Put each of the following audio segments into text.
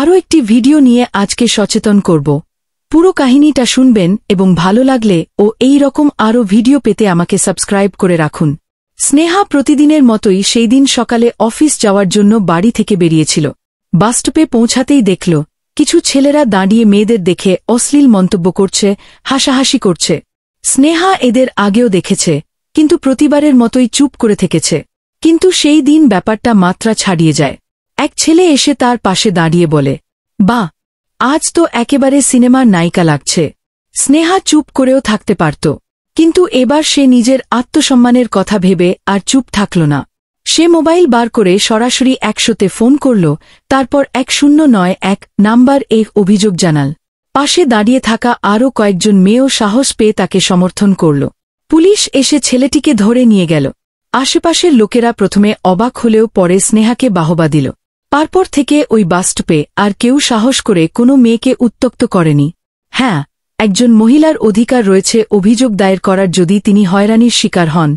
আরও একটি ভিডিও নিয়ে আজকে সচেতন করব। পুরো কাহিনীটা শুনবেন এবং ভালো লাগলে ও এই রকম আরও ভিডিও পেতে আমাকে সাবস্ক্রাইব করে রাখুন। স্নেহা প্রতিদিনের মতোই সেই দিন সকালে অফিস যাওয়ার জন্য বাড়ি থেকে বেরিয়েছিল। বাসস্টপে পৌঁছাতেই দেখল কিছু ছেলেরা দাঁড়িয়ে মেয়েদের দেখে অশ্লীল মন্তব্য করছে, হাসাহাসি করছে। স্নেহা এদের আগেও দেখেছে, কিন্তু প্রতিবারের মতোই চুপ করে থেকেছে। কিন্তু সেই দিন ব্যাপারটা মাত্রা ছাড়িয়ে যায়। এক ছেলে এসে তার পাশে দাঁড়িয়ে বলে, বাহ, আজ তো একেবারে সিনেমার নায়িকা লাগছে। স্নেহা চুপ করেও থাকতে পারত, কিন্তু এবার সে নিজের আত্মসম্মানের কথা ভেবে আর চুপ থাকল না। সে মোবাইল বার করে সরাসরি 100-তে ফোন করল, তারপর 1091 নাম্বার অভিযোগ জানাল। পাশে দাঁড়িয়ে থাকা আরও কয়েকজন মেয়েও সাহস পেয়ে তাকে সমর্থন করল। পুলিশ এসে ছেলেটিকে ধরে নিয়ে গেল। আশেপাশের লোকেরা প্রথমে অবাক হলেও পরে স্নেহাকে বাহবা দিল। তারপর থেকে ওই বাসস্টপে আর কেউ সাহস করে কোনো মেয়েকে উত্ত্যক্ত করেনি। হ্যাঁ, একজন মহিলার অধিকার রয়েছে অভিযোগ দায়ের করার যদি তিনি হয়রানির শিকার হন,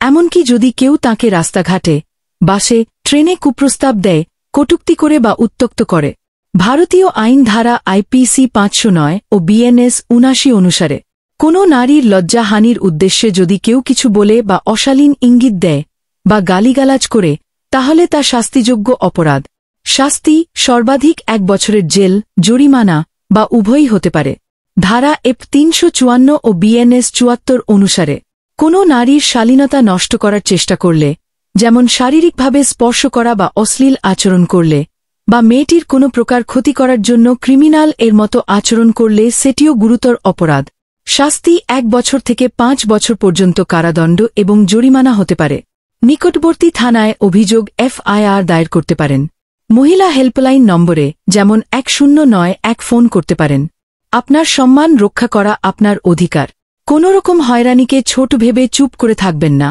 এমনকি যদি কেউ তাঁকে রাস্তাঘাটে, বাসে, ট্রেনে কুপ্রস্তাব দেয়, কটূক্তি করে বা উত্ত্যক্ত করে। ভারতীয় আইন ধারা আইপিসি 509 ও বিএনএস 79 অনুসারে কোনো নারীর লজ্জাহানির উদ্দেশ্যে যদি কেউ কিছু বলে বা অশালীন ইঙ্গিত দেয় বা গালিগালাজ করে, তাহলে তা শাস্তিযোগ্য অপরাধ। শাস্তি সর্বাধিক 1 বছরের জেল, জরিমানা বা উভয়ই হতে পারে। ধারা এফ 354 ও বিএনএস 74 অনুসারে কোনো নারীর শালীনতা নষ্ট করার চেষ্টা করলে, যেমন শারীরিকভাবে স্পর্শ করা বা অশ্লীল আচরণ করলে, বা মেয়েটির কোনো প্রকার ক্ষতি করার জন্য ক্রিমিনাল এর মতো আচরণ করলে সেটিও গুরুতর অপরাধ। শাস্তি 1 বছর থেকে 5 বছর পর্যন্ত কারাদণ্ড এবং জরিমানা হতে পারে। নিকটবর্তী থানায় অভিযোগ এফআইআর দায়ের করতে পারেন। মহিলা হেল্পলাইন নম্বরে যেমন 1091 ফোন করতে পারেন। আপনার সম্মান রক্ষা করা আপনার অধিকার। কোনোরকম হয়রানিকে ছোট ভেবে চুপ করে থাকবেন না।